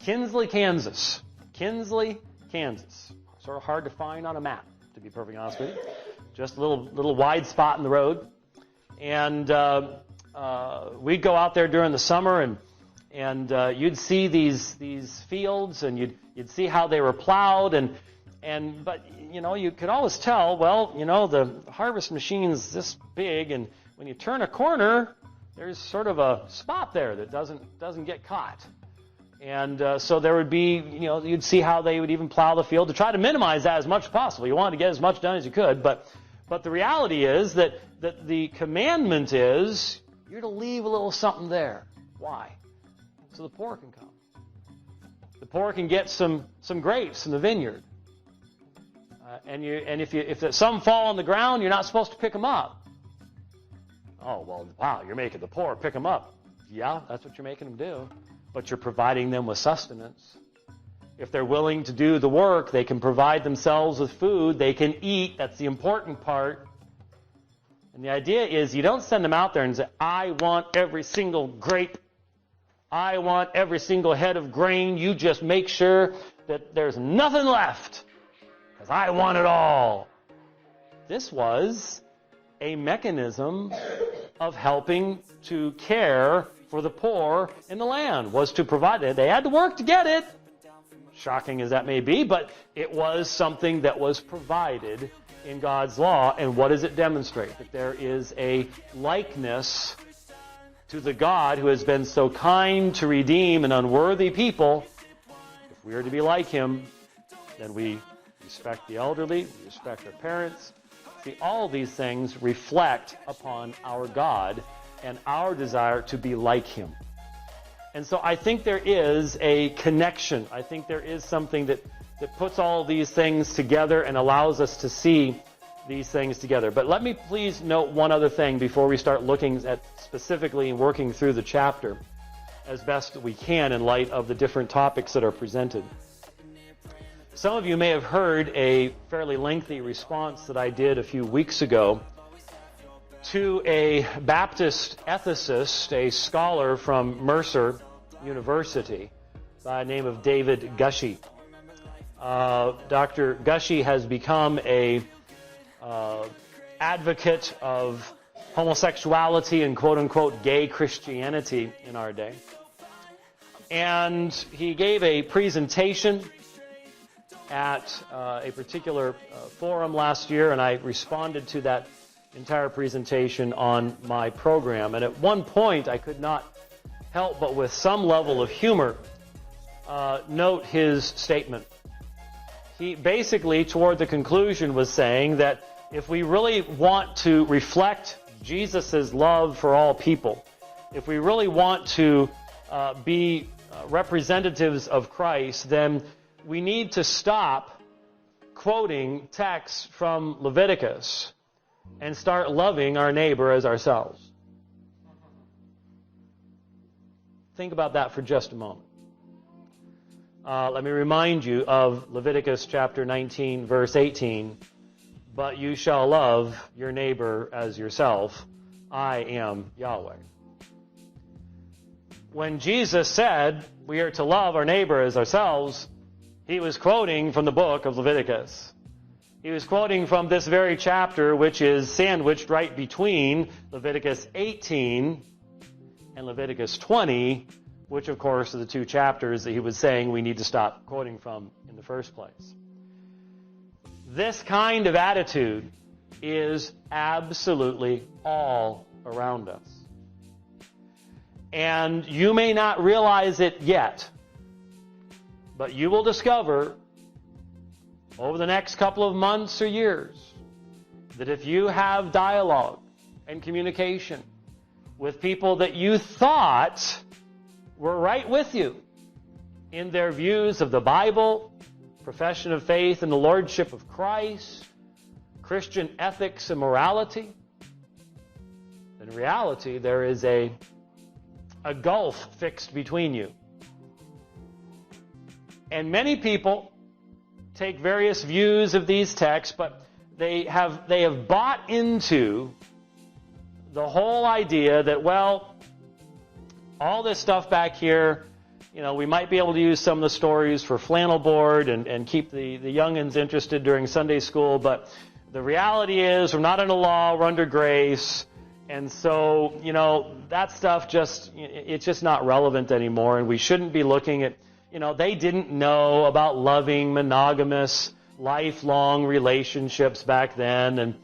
Kinsley, Kansas. Kinsley, Kansas. Sort of hard to find on a map, to be perfectly honest with you. Just a little wide spot in the road. And we'd go out there during the summer, and you'd see these fields, and you'd see how they were plowed, but you could always tell, well, the harvest machine's this big, and when you turn a corner, there's sort of a spot there that doesn't get caught. And so there would be, you'd see how they would even plow the field to try to minimize that as much as possible. You wanted to get as much done as you could, but the reality is that the commandment is you're to leave a little something there. Why? So the poor can come. The poor can get some grapes in the vineyard. And if some fall on the ground, you're not supposed to pick them up. Oh, well, wow, you're making the poor pick them up. Yeah, that's what you're making them do. But you're providing them with sustenance. If they're willing to do the work, they can provide themselves with food. They can eat. That's the important part. And the idea is you don't send them out there and say, I want every single grape. I want every single head of grain. You just make sure that there's nothing left, because I want it all. This was a mechanism of helping to care for the poor in the land, was to provide it. They had to work to get it, shocking as that may be, but it was something that was provided in God's law. And what does it demonstrate? That there is a likeness to the God who has been so kind to redeem an unworthy people. If we are to be like Him, then we respect the elderly, we respect our parents. See, all these things reflect upon our God and our desire to be like Him. And so I think there is a connection. I think there is something that puts all these things together and allows us to see these things together. But let me please note one other thing before we start looking at specifically and working through the chapter as best we can in light of the different topics that are presented. Some of you may have heard a fairly lengthy response that I did a few weeks ago to a Baptist ethicist, a scholar from Mercer University by the name of David Gushee. Dr. Gushee has become a advocate of homosexuality and quote-unquote gay Christianity in our day. And he gave a presentation at a particular forum last year, and I responded to that entire presentation on my program. And at one point, I could not help but with some level of humor note his statement. He basically, toward the conclusion, was saying that if we really want to reflect Jesus' love for all people, if we really want to be representatives of Christ, then we need to stop quoting texts from Leviticus and start loving our neighbor as ourselves. Think about that for just a moment. Let me remind you of Leviticus chapter 19, verse 18. But you shall love your neighbor as yourself. I am Yahweh. When Jesus said we are to love our neighbor as ourselves, He was quoting from the book of Leviticus. He was quoting from this very chapter, which is sandwiched right between Leviticus 18 and Leviticus 20, which, of course, are the two chapters that he was saying we need to stop quoting from in the first place. This kind of attitude is absolutely all around us. And you may not realize it yet, but you will discover over the next couple of months or years that if you have dialogue and communication with people that you thought were right with you in their views of the Bible, profession of faith and the lordship of Christ, Christian ethics and morality, in reality there is a gulf fixed between you. And many people take various views of these texts, but they have bought into the whole idea that, well, all this stuff back here, we might be able to use some of the stories for flannel board and keep the youngins interested during Sunday school, but the reality is we're not under law, we're under grace, and so, that stuff it's just not relevant anymore, and we shouldn't be looking at, they didn't know about loving, monogamous, lifelong relationships back then,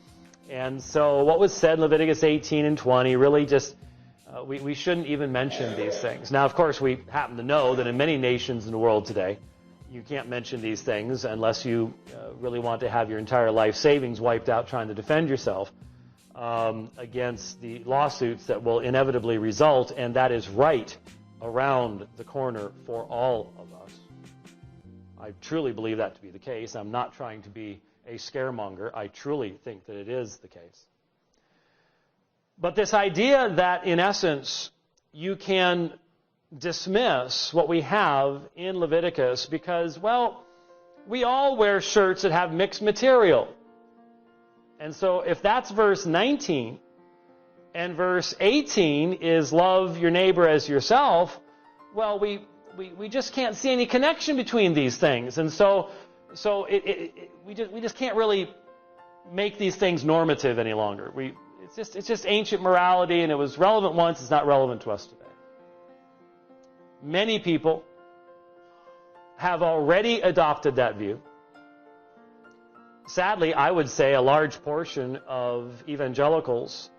and so what was said in Leviticus 18 and 20 really just, we shouldn't even mention these things. Now, of course, we happen to know that in many nations in the world today, you can't mention these things unless you really want to have your entire life savings wiped out trying to defend yourself against the lawsuits that will inevitably result, and that is right around the corner for all of us. I truly believe that to be the case. I'm not trying to be a scaremonger. I truly think that it is the case. But this idea that, in essence, you can dismiss what we have in Leviticus because, we all wear shirts that have mixed material. And so if that's verse 19 and verse 18 is love your neighbor as yourself, we just can't see any connection between these things. And so we just can't really make these things normative any longer. It's just ancient morality, and it was relevant once, it's not relevant to us today. Many people have already adopted that view. Sadly, I would say a large portion of evangelicals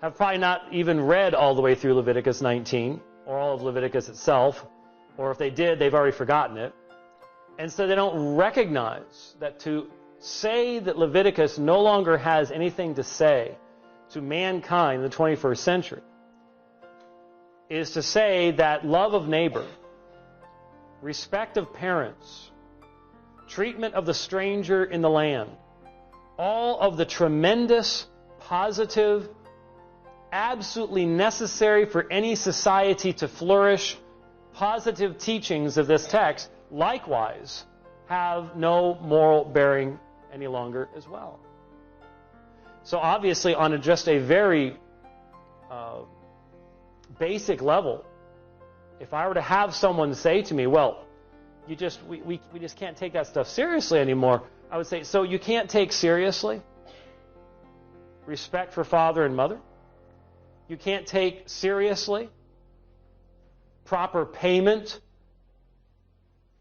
have probably not even read all the way through Leviticus 19 or all of Leviticus itself, or if they did, they've already forgotten it. And so they don't recognize that to say that Leviticus no longer has anything to say to mankind in the 21st century is to say that love of neighbor, respect of parents, treatment of the stranger in the land, all of the tremendous, positive, absolutely necessary for any society to flourish, positive teachings of this text, likewise, have no moral bearing any longer as well. So obviously, on just a very basic level, if I were to have someone say to me, we just can't take that stuff seriously anymore, I would say, so you can't take seriously respect for father and mother? You can't take seriously proper payment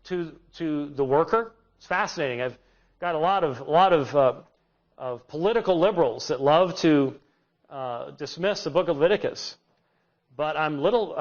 to the worker? It's fascinating. I've got a lot of political liberals that love to dismiss the book of Leviticus, but I'm little